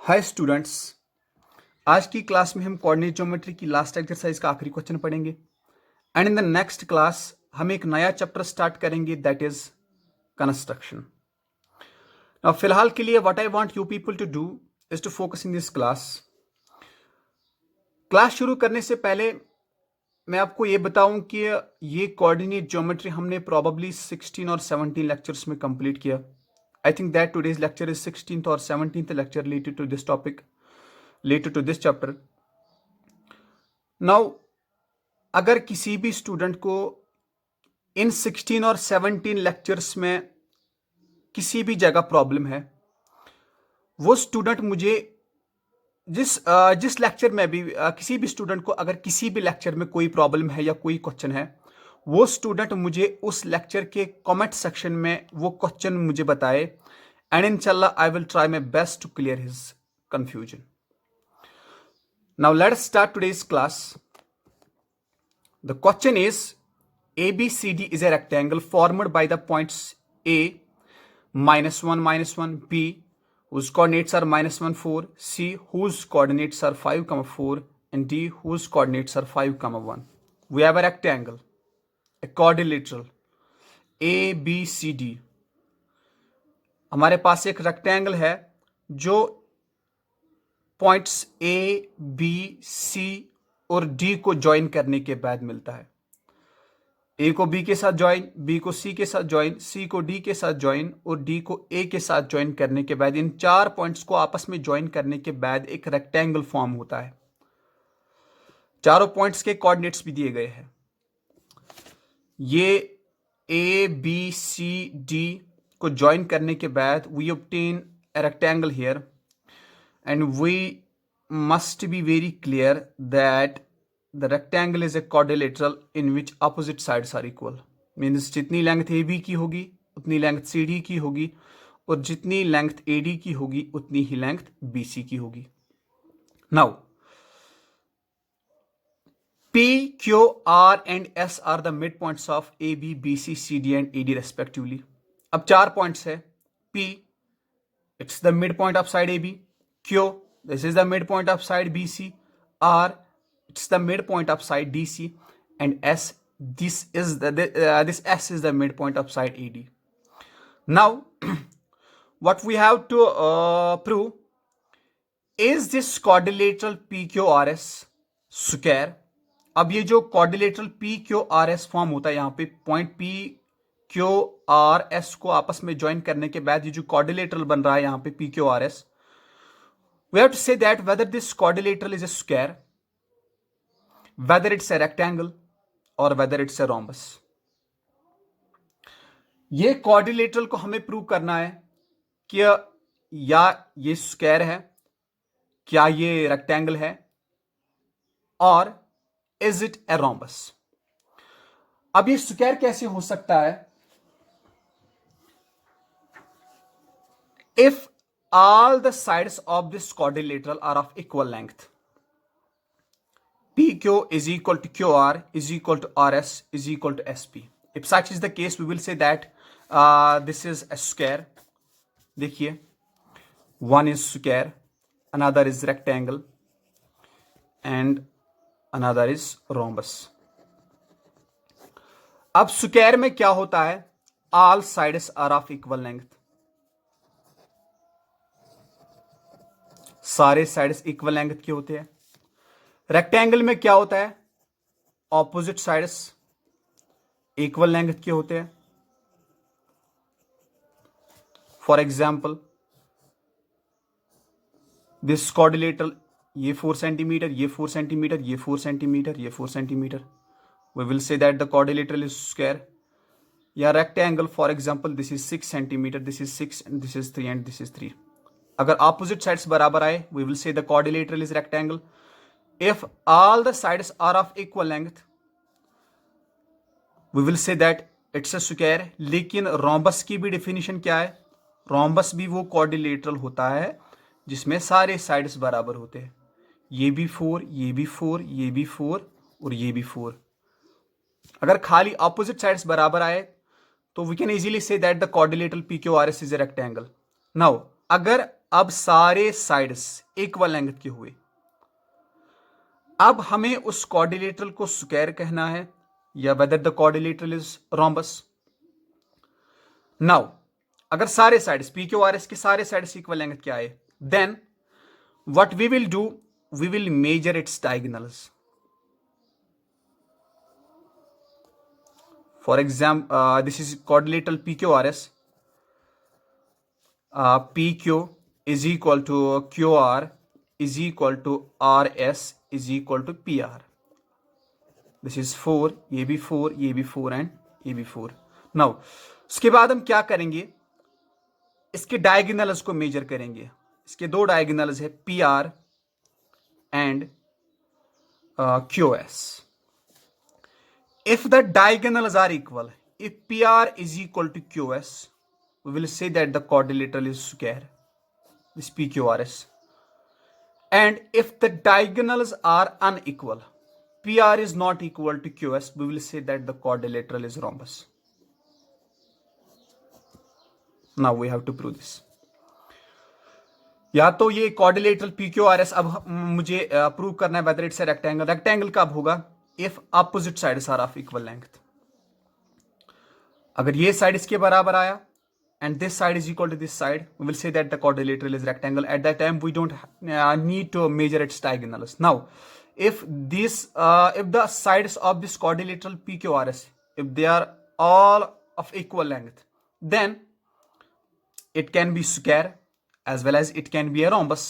Hi students, आज की class में हम कोऑर्डिनेट ज्योमेट्री की लास्ट एक्सरसाइज का आखिरी क्वेश्चन पढ़ेंगे and in the next class हम एक नया चैप्टर स्टार्ट करेंगे दैट इज कंस्ट्रक्शन। नाउ फिलहाल के लिए what I want you people to do is to focus in this class. Class शुरू करने से पहले मैं आपको ये बताऊं कि ये कोऑर्डिनेट ज्योमेट्री हमने प्रोबेबली 16 और 17 लेक्चर्स में कंप्लीट किया। I think that today's lecture is 16th और 17th lecture related to this topic, related to this chapter. Now अगर किसी भी स्टूडेंट को इन 16 और 17 लेक्चर्स में किसी भी जगह प्रॉब्लम है, वो स्टूडेंट मुझे जिस लेक्चर में भी किसी भी स्टूडेंट को अगर किसी भी लेक्चर में कोई प्रॉब्लम है या कोई क्वेश्चन है, वो स्टूडेंट मुझे उस लेक्चर के कमेंट सेक्शन में वो क्वेश्चन मुझे बताए एंड इंशाल्लाह I will try my best to clear his confusion. Now let's start today's class. The question is ABCD is a rectangle formed by the points A -1 -1, B whose coordinates are -1 4, C whose coordinates are 5 4 and D whose coordinates are 5 1. We have a rectangle, a quadrilateral ABCD। हमारे पास एक rectangle है जो points A, B, C और D को join करने के बाद मिलता है। ए को बी के साथ ज्वाइन, बी को सी के साथ ज्वाइन, सी को डी के साथ ज्वाइन और डी को ए के साथ ज्वाइन करने के बाद इन चार पॉइंट्स को आपस में ज्वाइन करने के बाद एक रेक्टेंगल फॉर्म होता है। चारों पॉइंट्स के कोऑर्डिनेट्स भी दिए गए हैं। ये ए बी सी डी को ज्वाइन करने के बाद we obtain a rectangle here and we must be very clear that the rectangle is a quadrilateral in which opposite sides are equal। Means जितनी लेंथ ए बी की होगी उतनी length C D की होगी और जितनी लेंथ ए डी की होगी उतनी ही लेंथ बी सी की होगी। Now P, Q, R and S are the midpoints of A, B, B, C, C, D and A, D respectively। अब चार पॉइंट्स है। P, it's the midpoint of side AB। Q, this is the midpoint of side BC। R, it's the midpoint of side DC and S, this S is the midpoint of side AD। Now what we have to prove is this quadrilateral PQRS square। अब ये जो quadrilateral PQRS form होता है, यहाँ पे point PQRS को आपस में ज्वाइन करने के बाद ये जो quadrilateral बन रहा है यहाँ पे PQRS, we have to say that whether this quadrilateral is a square, whether it's a rectangle or whether it's a rhombus। ये quadrilateral को हमें प्रूव करना है कि या ये स्क्वायर है, क्या ये रेक्टेंगल है, और इज इट ए rhombus। अब ये स्क्वायर कैसे हो सकता है? if all the sides of this quadrilateral are of equal length, PQ is equal to QR is equal to RS is equal to SP। If such is the case, we will say that this is a square। देखिए, one is square, another is rectangle and another is rhombus। अब square में क्या होता है? all sides are of equal length, सारे sides equal length के होते हैं। रेक्टेंगल में क्या होता है? ऑपोजिट साइड्स इक्वल लेंथ के होते हैं। फॉर एग्जाम्पल दिस क्वाड्रिलेटरल, ये 4 सेंटीमीटर, ये 4 सेंटीमीटर, ये 4 सेंटीमीटर, ये 4 centimetre, we will say that the quadrilateral is square. या rectangle for example this is 6 centimetre, this is 6 and this is 3 and this is 3। अगर opposite sides बराबर आए, we will say the quadrilateral is rectangle. If all the sides are of equal length, we will say that it's a square. लेकिन rhombus की भी definition क्या है? Rhombus भी वो क्वाड्रिलेटरल होता है जिसमें सारे साइड्स बराबर होते हैं। ये भी 4, ये भी 4, ये भी 4 और ये भी 4। अगर खाली ऑपोजिट साइड्स बराबर आए तो we can easily say that the quadrilateral PQRS is a rectangle. Now अगर अब सारे साइड्स इक्वल लेंथ के हुए। अब हमें उस क्वाड्रिलेटरल को स्क्वायर कहना है या whether the quadrilateral is rhombus. Now अगर सारे sides P Q R S के सारे साइड्स इक्वल लेंथ के आए, then what we will do, we will measure its diagonals. For example this is quadrilateral P Q R S, PQ is equal to QR is equal to RS is equal to PR. This is 4, ये भी 4, ये भी 4 and ये भी 4. Now उसके बाद हम क्या करेंगे, इसके डायगोनल्स को मेजर करेंगे। इसके दो डायगोनल्स है PR and QS. If the diagonals are equal, if PR is equal to QS, we will say that the quadrilateral is square, this PQRS. And if the diagonals are unequal, PR is not equal to QS, we will say that the quadrilateral is rhombus. Now we have to prove this. या तो ये quadrilateral PQRS अब मुझे prove करना है whether it's a rectangle. Rectangle कब होगा? If opposite sides are of equal length. अगर ये साइड इसके बराबर आया and this side is equal to this side, we will say that the quadrilateral is rectangle. At that time we don't need to measure its diagonals. Now if the sides of this quadrilateral PQRS, if they are all of equal length, then it can be square as well as it can be a rhombus.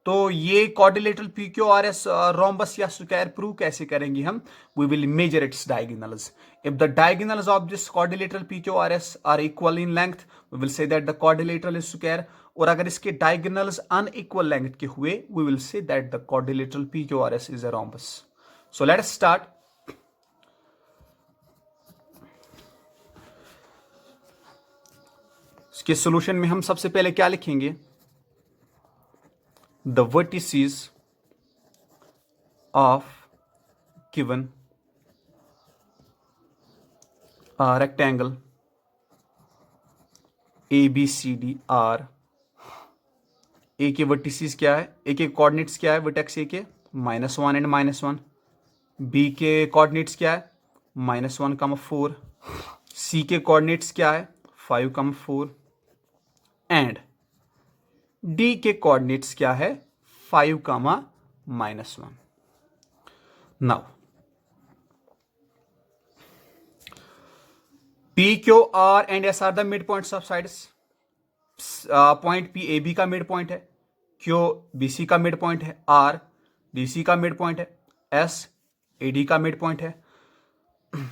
तो ये quadrilateral PQRS rhombus या square prove कैसे करेंगे हम? We will measure its diagonals. If the diagonals of this quadrilateral PQRS are equal in length, we will say that the quadrilateral is square. और अगर इसके diagonals unequal length के हुए, we will say that the quadrilateral PQRS is a rhombus. So let us start. इसके solution में हम सबसे पहले क्या लिखेंगे? The vertices of given rectangle ABCD are, A के vertices क्या है, A के coordinates क्या है, vertex A के -1 and -1, B के coordinates क्या है, -1, 4, C के coordinates क्या है, 5, 4 एंड D के कोऑर्डिनेट्स क्या है, 5, -1. Now P, Q, R and S are the mid points of sides. Point P AB का मिड पॉइंट है, Q BC का मिड पॉइंट है, R DC का मिड पॉइंट है, S AD का मिड पॉइंट है.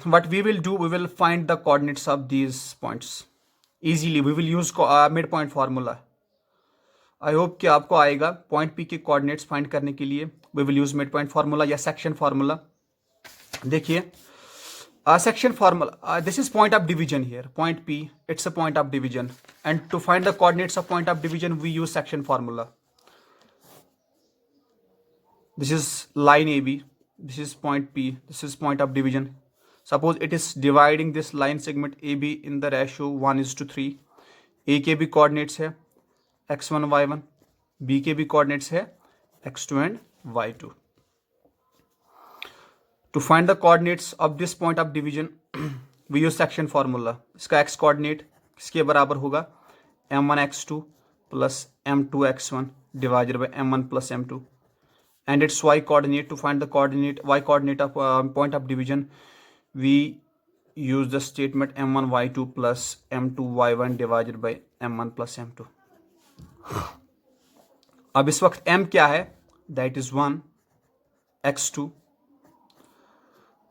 What we will do, we will find the coordinates of these points easily. We will use mid point formula. I hope कि आपको आएगा point P के coordinates find करने के लिए. We will use mid point formula या section formula. देखिए section formula, this is point of division here. Point P, it's a point of division, and to find the coordinates of point of division we use section formula. This is line A B, this is point P, this is point of division. Suppose it is dividing this line segment A be in the ratio 1:3. ए के भी coordinates है x1 y1, b के भी coordinates है x2 and y2. To find the coordinates of this point of division we use section formula. इसका x coordinate किसके बराबर होगा, m1 x2 plus m2 x1 divided by m1 plus m2. And it's y coordinate. To find the coordinate y coordinate of point of division we use the statement m1 y2 plus m2 y1 divided by m1 plus m2. अब इस वक्त m क्या है, that is 1 x2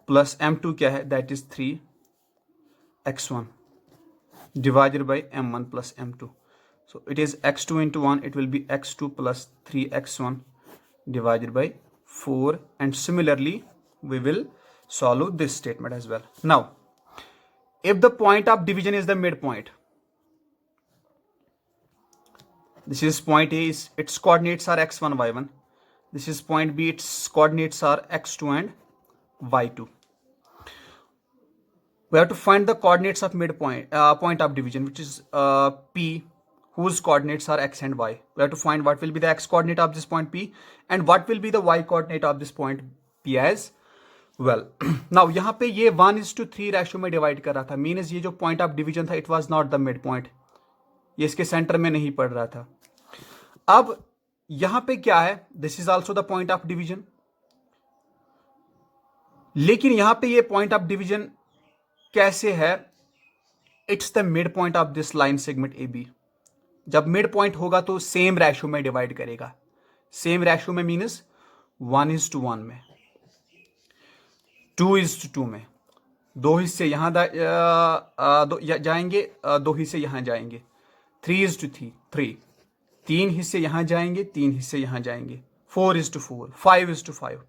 plus m2 क्या है, that is 3 x1 divided by m1 plus m2. So it is x2 into 1, it will be x2 plus 3x1 divided by 4, and similarly we will solve this statement as well. Now if the point of division is the midpoint, this is point A, its coordinates are x1 y1. This is point B, its coordinates are x2 and y2. We have to find the coordinates of midpoint point of division, which is P whose coordinates are x and y. We have to find what will be the x coordinate of this point P and what will be the y coordinate of this point P as well. Now यहाँ पे ये 1:3 ratio में divide कर रहा था, means ये जो point of division था it was not the mid point, ये इसके सेंटर में नहीं पड़ रहा था. अब यहां पे क्या है, this is also the point of division, लेकिन यहां पे ये पॉइंट ऑफ डिवीजन कैसे है, it's the mid point of this line segment A B. जब मिड पॉइंट होगा तो सेम रेशो में डिवाइड करेगा, सेम रेशो में मीन्स 1:1 में, 2:2 में. दो हिस्से यहां जाएंगे, दो हिस्से यहां जाएंगे. 3:3, 3 हिस्से यहां जाएंगे, 3 हिस्से यहां जाएंगे. 4:4, 5:5.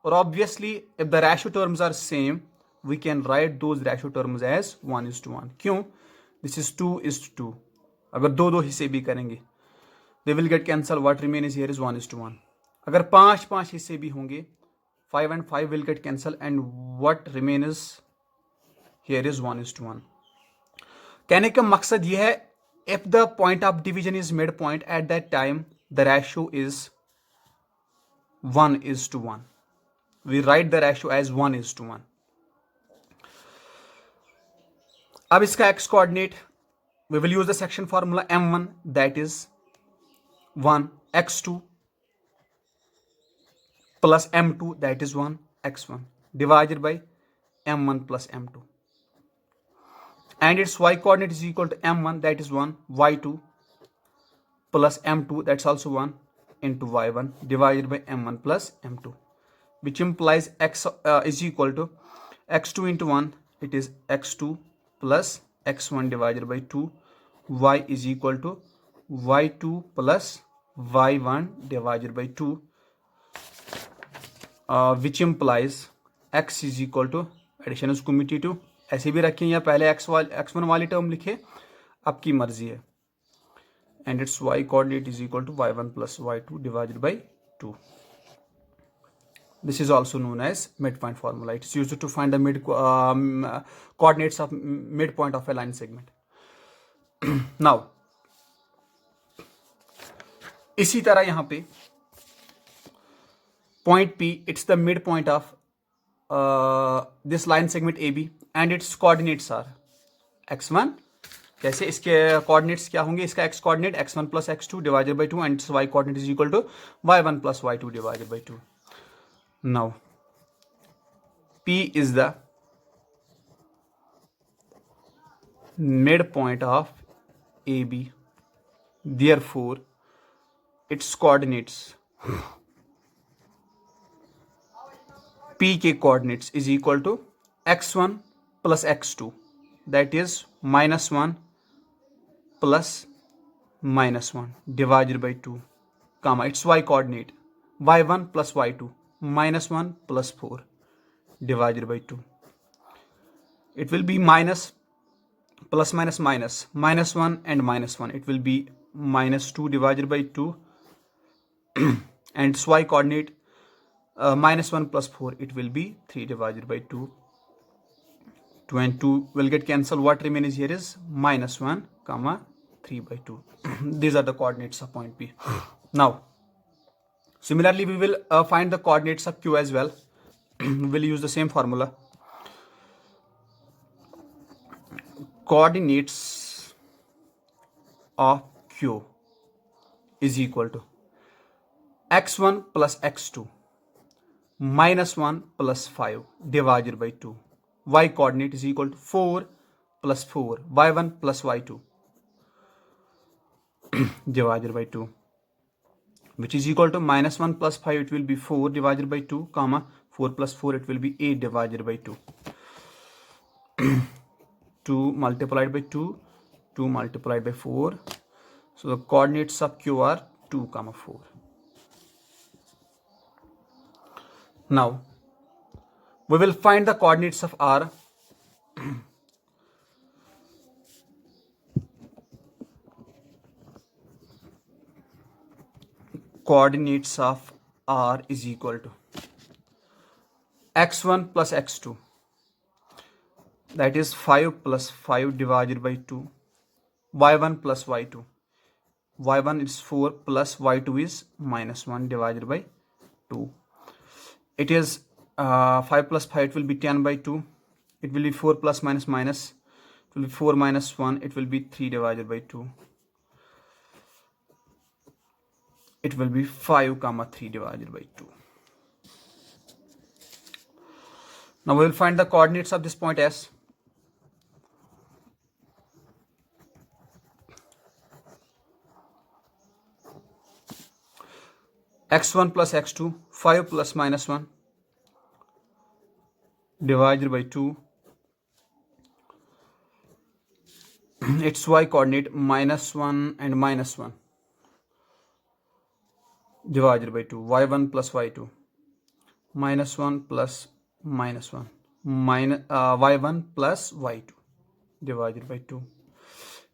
और obviously if the ratio terms are same we can write those ratio terms as 1:1. क्यों? This is 2:2. अगर दो हिस्से भी करेंगे they will get cancel, what remain is here is 1:1. अगर 5 हिस्से भी होंगे 5 and 5 will get cancelled and what remain is here is 1:1. कहने का मकसद यह है, if the point of division is midpoint at that time the ratio is 1:1. We write the ratio as 1:1. अब इसका x coordinate we will use the section formula m1 that is 1 x2 plus m2 that is 1 x1 divided by m1 plus m2, and its y coordinate is equal to m1 that is 1 y2 plus m2 that's also 1 into y1 divided by m1 plus m2, which implies x is equal to x2 into 1, it is x2 plus x1 divided by 2, y is equal to y2 plus y1 divided by 2, which implies x is equal to addition is commutative, ऐसे भी रखें या पहले x1 वाली term लिखे, आपकी मर्जी है. And it's y coordinate is equal to y1 plus y2 divided by 2. This is also known as midpoint formula. It is used to find the coordinates of midpoint of a line segment. Now, इसी तरह यहां पे point P, it's the midpoint of this line segment AB and its coordinates are x1. कैसे इसके coordinates क्या होंगे, इसका x coordinate x1 plus x2 divided by 2 and its y coordinate is equal to y1 plus y2 divided by 2. Now, P is the midpoint of AB. Therefore, its coordinates P के coordinates is equal to x1 plus x2. That is -1 plus -1 divided by 2, comma its y coordinate y1 plus y2 -1 plus 4 divided by 2. It will be minus plus minus minus -1 and -1. It will be -2 divided by 2 and its y coordinate -1 plus 4. It will be 3 divided by 2. 2 and 2 will get cancelled. What remains here is -1 comma 3 by 2. These are the coordinates of point P. Now, similarly, we will find the coordinates of Q as well. We will use the same formula. Coordinates of Q is equal to x1 plus x2 -1 plus 5 divided by 2. Y coordinate is equal to 4 plus 4, y1 plus y2 divided by 2, which is equal to -1 plus 5, it will be 4 divided by 2, comma 4 plus 4, it will be 8 divided by 2. 2 multiplied by 2, 2 multiplied by 4. So the coordinates of Q are 2, comma 4. Now, we will find the coordinates of R. Coordinates of R is equal to x1 plus x2, that is 5 plus 5 divided by 2, y1 plus y2, y1 is 4 plus y2 is minus 1 divided by 2. It is 5 plus 5, it will be 10 by 2. It will be 4 plus minus minus, it will be 4 minus 1, it will be 3 divided by 2. It will be 5 comma 3 divided by 2. Now we will find the coordinates of this point S. x1 plus x2, 5 plus minus 1 divided by 2. Its y coordinate minus 1 and minus 1 divided by 2. y1 plus y2, minus 1 plus minus 1, y1 plus y2 divided by 2.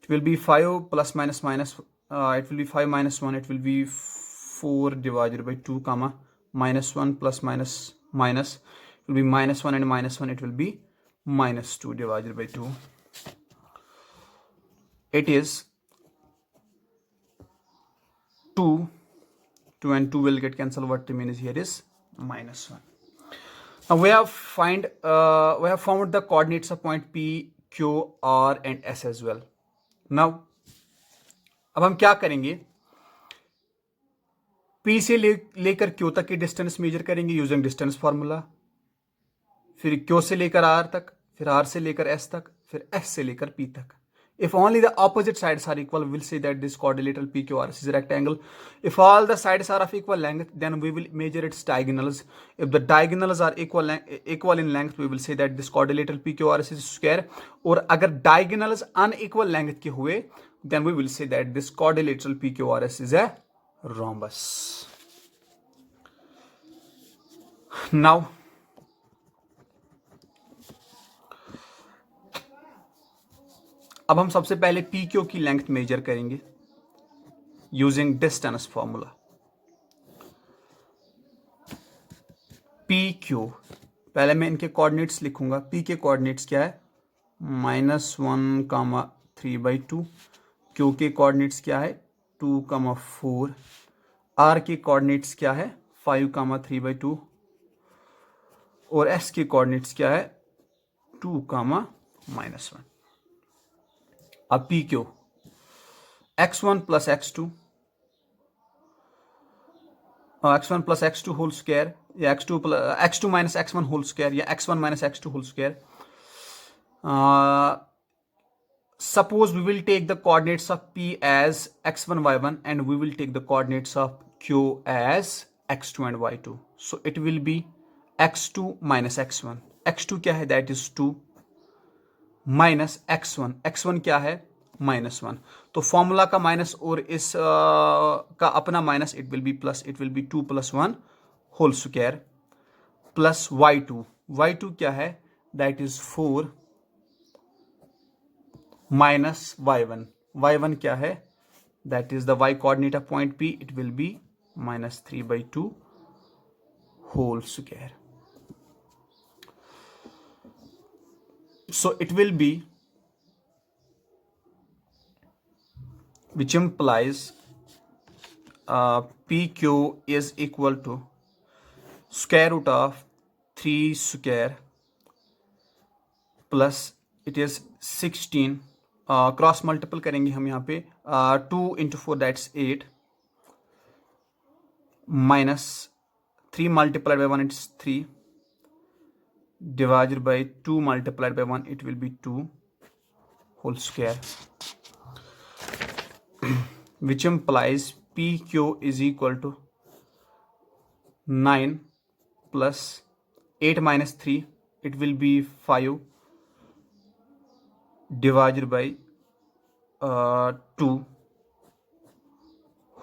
It will be 5 plus minus minus, it will be 5 minus 1, it will be 4 divided by 2 comma minus 1 plus minus minus, it will be minus 1 and minus 1, it will be minus 2 divided by 2. It is 2 and 2 will get cancelled. What remains here is minus 1. Now we have found the coordinates of point P, Q, R and S as well. Now अब हम क्या करेंगे, P से लेकर Q तक की distance measure करेंगे using distance formula, फिर Q से लेकर R तक, फिर R से लेकर S तक, फिर S से लेकर P तक. If only the opposite sides are equal, we'll say that this quadrilateral PQRS is a rectangle. If all the sides are of equal length, then we will measure its diagonals. If the diagonals are equal in length, we will say that this quadrilateral PQRS is square. और अगर diagonals unequal length के हुए, then we will say that this quadrilateral PQRS is a rhombus. Now, अब हम सबसे पहले P Q की length major करेंगे using distance formula. P Q, पहले मैं इनके कोऑर्डिनेट्स लिखूंगा. पी के कोऑर्डिनेट्स क्या है, -1, 3 by 2. क्यू के कोऑर्डिनेट्स क्या है, 2, 4. आर के कोऑर्डिनेट्स क्या है, 5, 3 by 2. और एस के कोऑर्डिनेट्स क्या है, 2, -1. अब P Q, x1 plus x2, x1 plus x2 whole square या x2 minus x1 whole square या x1 minus x2 whole square. Suppose we will take the coordinates of P as x1, y1 and we will take the coordinates of Q as x2 and y2. So it will be x2 minus x1. x2 क्या है, that is 2 minus x1. x1 क्या है, -1. तो formula का minus और इस का अपना minus, it will be plus. It will be 2 + 1 whole square plus y2. y2 क्या है, that is 4 minus y1. y1 क्या है, that is the y coordinate of point P. It will be -3/2 whole square. So it will be, which implies PQ is equal to square root of 3 square plus it is 16. Cross multiple करेंगे हम यहाँ पे, 2 into 4 that's 8 minus 3 multiplied by 1 it's 3 divided by 2 multiplied by 1 it will be 2 whole square, which implies PQ is equal to 9 plus 8 minus 3 it will be 5 divided by 2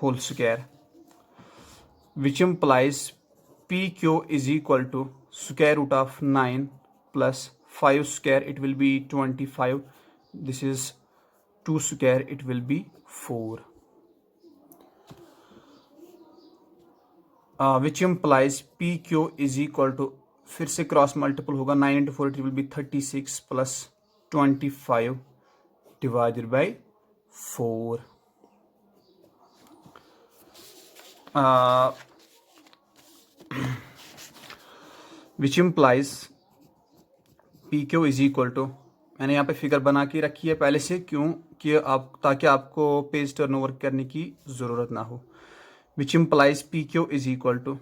whole square, which implies PQ is equal to square root of 9 plus 5 square it will be 25. This is 2 square it will be 4, which implies PQ is equal to, फिर से cross multiple होगा, 9 into 4 it will be 36 plus 25 divided by 4. Which implies P Q is equal to, मैंने यहाँ पे figure बना के रखी है पहले से, क्यों कि ताकि आपको पेज टर्नओवर करने की ज़रूरत ना हो। Which implies P Q is equal to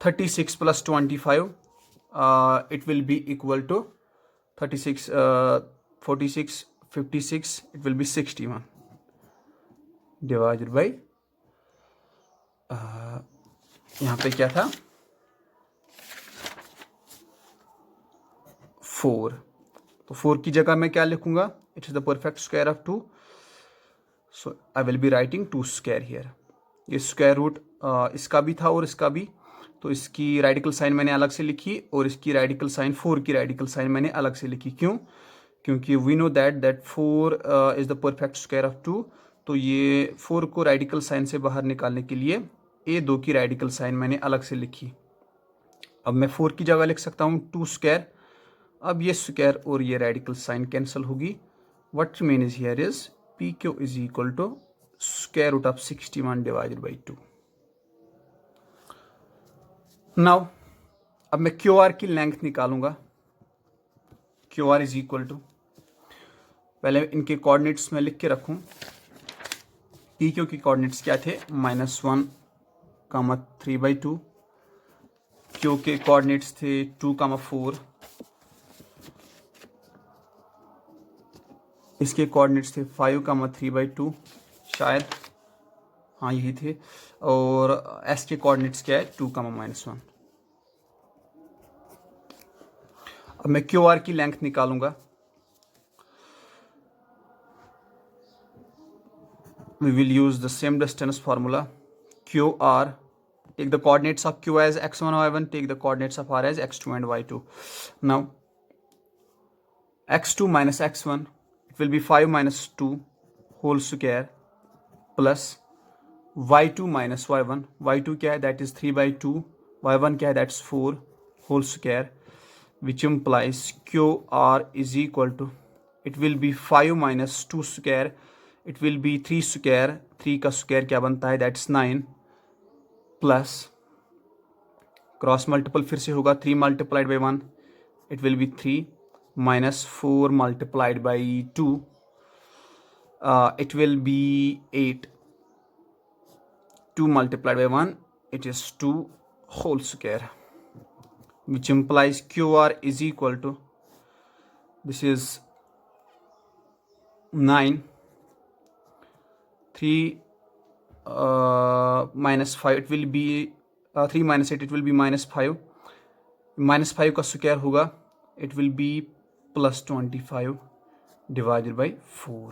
36 + 25, it will be equal to 36, 46, 56, it will be 61 divided by यहाँ पे क्या था 4। तो 4 की जगह मैं क्या लिखूंगा, it is the perfect square of 2, so I will be writing 2 square here. ये स्क्वायर रूट इसका भी था और इसका भी, तो इसकी रेडिकल साइन मैंने अलग से लिखी और इसकी रेडिकल साइन 4 की रेडिकल साइन मैंने अलग से लिखी। क्यों? क्योंकि वी नो दैट 4 इज द परफेक्ट स्क्वायर ऑफ 2, तो ये 4 को रेडिकल साइन से बाहर निकालने के लिए a2 की रेडिकल साइन मैंने अलग से लिखी। अब मैं 4 की जगह लिख सकता हूँ 2 स्क्वायर। अब ये स्क्वायर और ये रेडिकल साइन कैंसिल होगी। What remains here is P Q is equal to square root of 61 divided by 2। Now अब मैं क्यू आर की लेंथ निकालूंगा। Q R is equal to, पहले इनके कोऑर्डिनेट्स में लिख के रखूं। पी क्यू के कोऑर्डिनेट्स क्या थे, -1, 3/2। क्यू के कोऑर्डिनेट्स थे 2, 4। इसके कोऑर्डिनेट्स थे 5, 3/2 शायद, हाँ यही थे। और एस के कोऑर्डिनेट्स क्या है 2, -1। अब मैं क्यू आर की लेंथ निकालूंगा। We will use the same distance formula. QR, take the coordinates of Q as x1, y1, take the coordinates of R as x2 and y2. Now, x2 minus x1, it will be 5 minus 2 whole square plus y2 minus y1. y2 क्या है, that is 3/2. y1 क्या है, that's 4 whole square, which implies QR is equal to, it will be 5 minus 2 square, it will be 3 square, 3 का square क्या बनता है, that's 9, plus cross multiple फिर से होगा 3 multiplied by 1, it will be 3 minus 4 multiplied by 2, it will be 8, 2 multiplied by 1, it is 2 whole square, which implies QR is equal to, this is 9, 3 minus 5, it will be 3 minus 8, it will be -5. -5 का square होगा, it will be +25 divided by 4,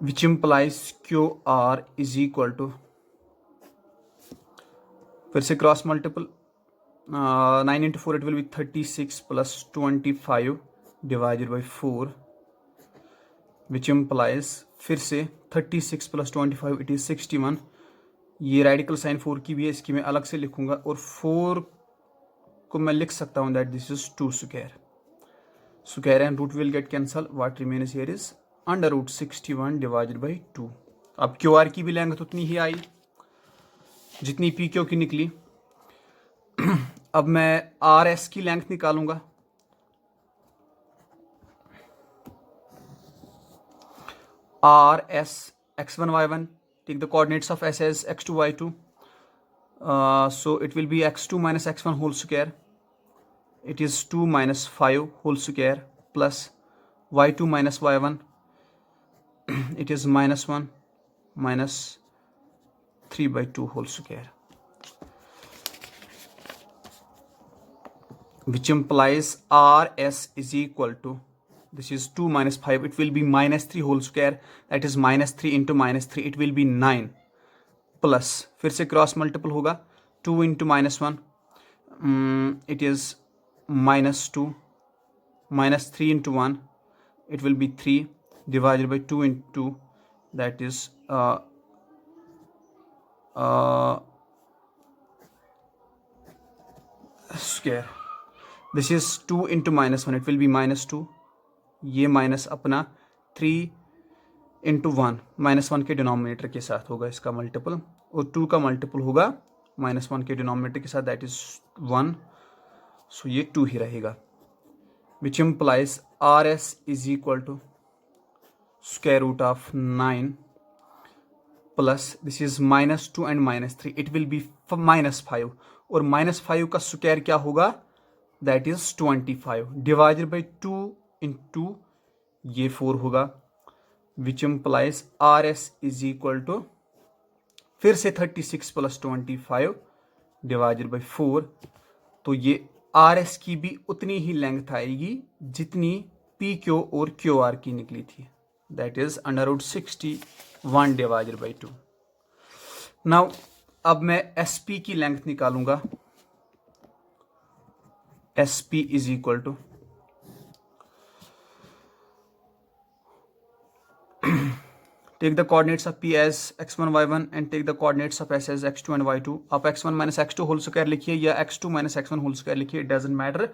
which implies QR is equal to, फिर से cross multiple 9 into 4, it will be 36 plus 25 divided by 4, which implies फिर से 36 plus 25 it is 61। ये radical sign 4 की भी है, इसकी मैं अलग से लिखूंगा, और 4 को मैं लिख सकता हूँ that this is 2 square and root will get cancel, what remains here is √61 divided by 2। अब क्यू आर की भी लेंथ उतनी ही आई जितनी पी क्यू की निकली। अब मैं आर एस की लेंथ निकालूंगा। RS x1 y1, take the coordinates of S as x2 y2, so it will be x2 minus x1 whole square, it is 2 minus 5 whole square plus y2 minus y1, it is -1 minus 3/2 whole square, which implies RS is equal to, this is 2 minus 5, it will be -3 whole square, that is -3 into -3, it will be 9, plus फिर से cross multiple होगा 2 into -1, it is -2, -3 into 1, it will be 3 divided by 2 into, that is square, this is 2 into -1, it will be -2, ये minus अपना 3 into 1, -1 के denominator के साथ होगा इसका मल्टीपल, और 2 का मल्टीपल होगा -1 के डिनोमिनेटर के साथ, दैट इज 1, सो ये 2 ही रहेगा, which implies RS is equal to square root of 9 plus this is -2 and -3, it will be -5, और -5 का स्क्वायर क्या होगा, that is 25 divided by 2 into ये 4 होगा, which implies RS is equal to फिर से 36 प्लस 25 डिवाइडेड बाई 4, तो ये RS की भी उतनी ही लेंथ आएगी जितनी PQ और QR की निकली थी, that is √61 divided by 2। Now अब मैं SP की लेंथ निकालूंगा, SP is equal to take the coordinates of P as x1 y1 and take the coordinates of S as x2 and y2। आप x1 minus x2 whole square लिखिए या x2 minus x1 whole square लिखिए, it doesn't matter।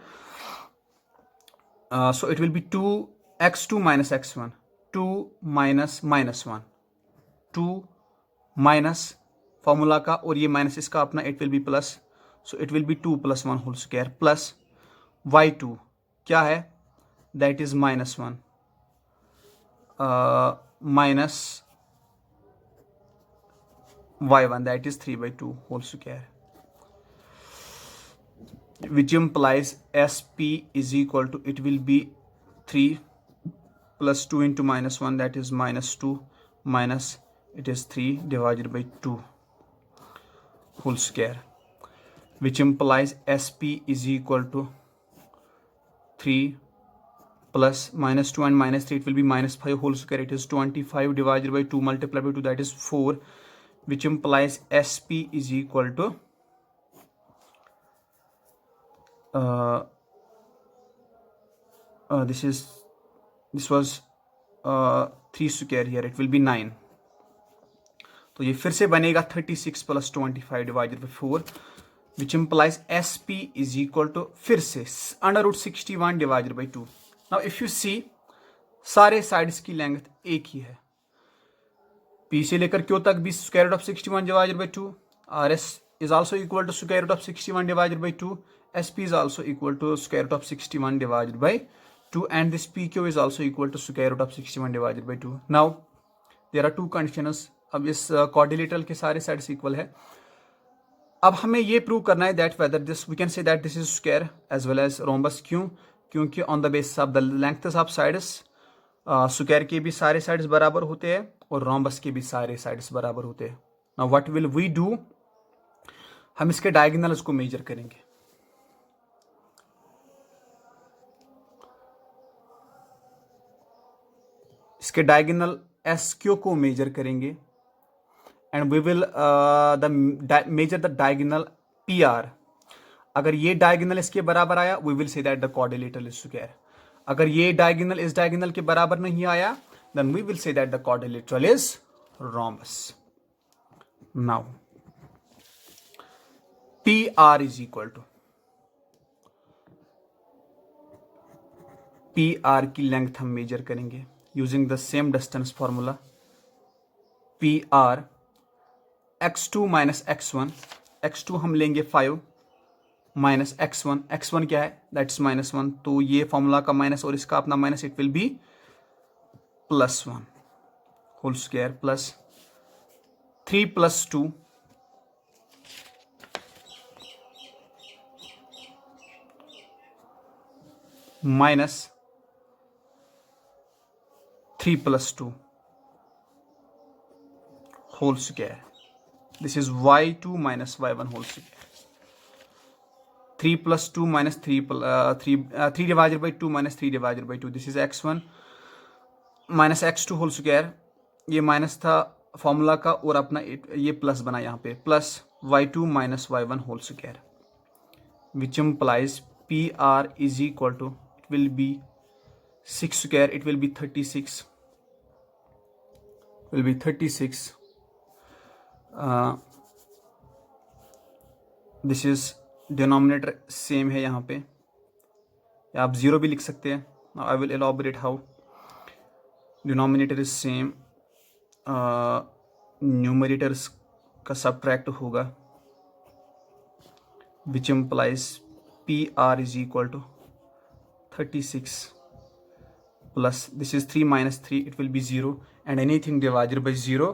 So it will be 2x2 minus x1, 2 minus -1, 2 minus formula का और ये minus इसका अपना, it will be plus, so it will be 2 plus 1 whole square plus y2 क्या है, that is -1 minus y1 that is 3/2 whole square, which implies SP is equal to, it will be 3 plus 2 into -1 that is -2 minus it is 3 divided by 2 whole square, which implies SP is equal to 3 plus -2 and -3, it will be -5 whole square, it is 25 divided by 2 multiplied by 2 that is 4, which implies SP is equal to this was 3 square here, it will be 9, तो ये फिर से बनेगा 36 plus 25 divided by 4, which implies SP is equal to फिर से √61 divided by 2। Now if you see सारे sides की length एक ही है, P से लेकर Q तक भी square root of 61 divided by 2, RS is also equal to square root of 61 divided by 2, SP is also equal to square root of 61 divided by 2, and this PQ is also equal to square root of 61 divided by 2। Now there are two conditions, अब इस quadrilateral के सारे sides equal है। अब हमें ये prove करना है that whether this we can say that this is square as well as rhombus, क्योंकि on the basis of the lengths of sides square के भी सारे साइड्स बराबर होते हैं और रोम्बस के भी सारे साइड्स बराबर होते हैं। Now what will we do, हम इसके डायगोनल्स को मेजर करेंगे। इसके डायगोनल SQ को मेजर करेंगे and we will measure the diagonal PR। अगर ये डायगोनल इसके बराबर आया we will say that the quadrilateral is square. अगर ये डायगोनल इस डायगोनल के बराबर नहीं आया then we will say that the quadrilateral is rhombus. Now PR is equal to, PR की लेंथ हम मेजर करेंगे using the same distance formula. PR x2 minus x1, x2 हम लेंगे 5 माइनस x1, x1 क्या है दैट्स -1, तो ये formula का माइनस और इसका अपना minus, it will be +1 whole square plus 3 + 2 minus 3 + 2 whole square, this is y2 minus y1 whole square। 3 + 2 minus 3 divided by 2 minus 3 divided by 2, this is x1 minus x2 whole square। ये minus था formula का और अपना ये plus बना यहाँ पे, plus y2 minus y1 whole square, which implies PR is equal to, it will be 6 square, it will be 36, will be 36। This is denominator same है यहाँ पे, या आप 0 भी लिख सकते हैं। I will elaborate how. Denominator is same, numerators का सब्ट्रैक्ट होगा, which implies PR is equal to 36 plus this is 3 minus 3, it will be 0, and anything divided by 0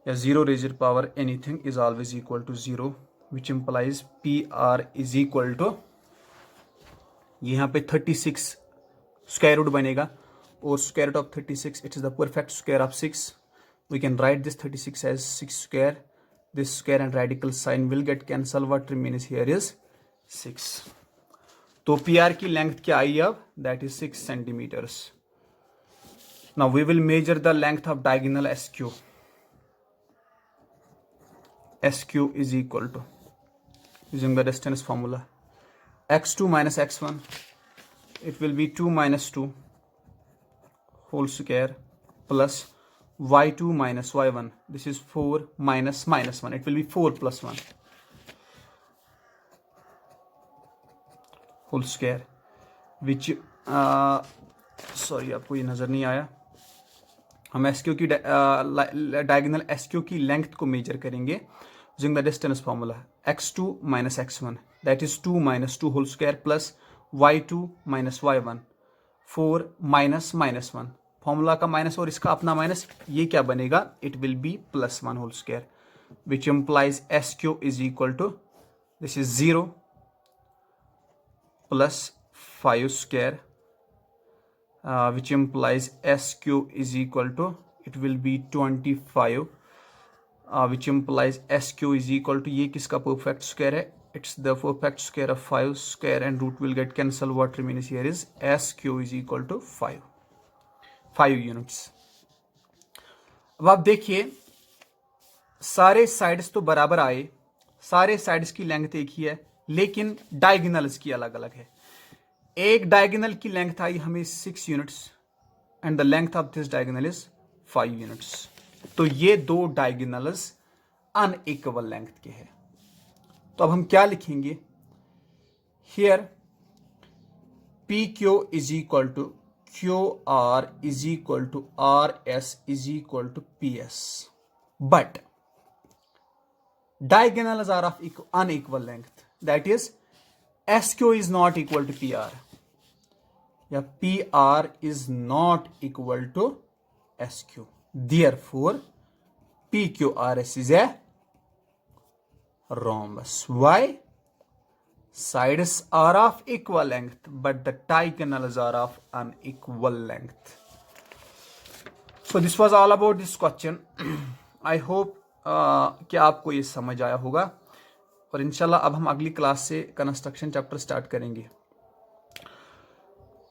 या 0 raised power anything is always equal to 0, which implies PR is equal to, यहाँ पे 36 square root बनेगा और square root of 36 it is the perfect square of 6. We can write this 36 as 6 square. This square and radical sign will get cancelled. What remains here is 6. तो PR की length क्या आई अब? That is 6 centimeters. Now we will measure the length of diagonal SQ. SQ is equal to, using the distance formula, x2 minus x1. It will be 2 minus 2 whole square plus y2 minus y1. This is 4 minus minus 1. It will be 4 plus 1 whole square, which sorry आपको ये नज़र नहीं आया. हम SQ की diagonal SQ की length को measure करेंगे using the distance formula, x2 minus x1, that is 2 minus 2 whole square plus y2 minus y1, 4 minus minus 1. Formula का माइनस और इसका अपना माइनस, ये क्या बनेगा? It will be plus 1 whole square, which implies SQ is equal to, this is 0 plus 5 square, which implies SQ is equal to, it will be 25, which implies SQ is equal to, ये किसका perfect square है? It's the perfect square of 5 square and root will get cancelled. What remains here is SQ is equal to 5 units. अब आप देखिए सारे sides तो बराबर आए, सारे साइड्स की लेंथ एक ही है, लेकिन डायगोनल्स की अलग अलग है. एक डायगोनल की लेंथ आई हमें 6 units and the length of this diagonal is 5 units. तो ये दो डायगोनल्स अनइक्वल लेंथ के हैं. तो अब हम क्या लिखेंगे? Here PQ is equal to QR is equal to RS is equal to PS, but diagonals are of unequal length, that is SQ is not equal to PR, या PR is not equal to SQ. Therefore PQRS is a rhombus. Why? Sides are of equal length but the diagonals are of unequal length. So this was all about this question. I hope कि आपको ये समझ आया होगा, और इंशाल्लाह अब हम अगली क्लास से कंस्ट्रक्शन चैप्टर स्टार्ट करेंगे.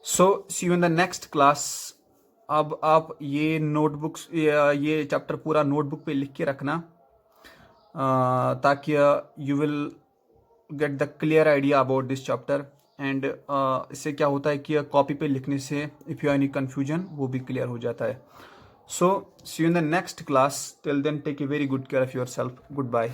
So see you in the next class. अब आप ये नोटबुक्स, ये चैप्टर पूरा नोटबुक पे लिख के रखना, ताकि you will get the clear idea about this chapter. And इससे क्या होता है कि कॉपी पे लिखने से इफ़ यू एनी कन्फ्यूजन वो भी क्लियर हो जाता है. So see you in the next class. Till then, take a very good care of yourself. Goodbye.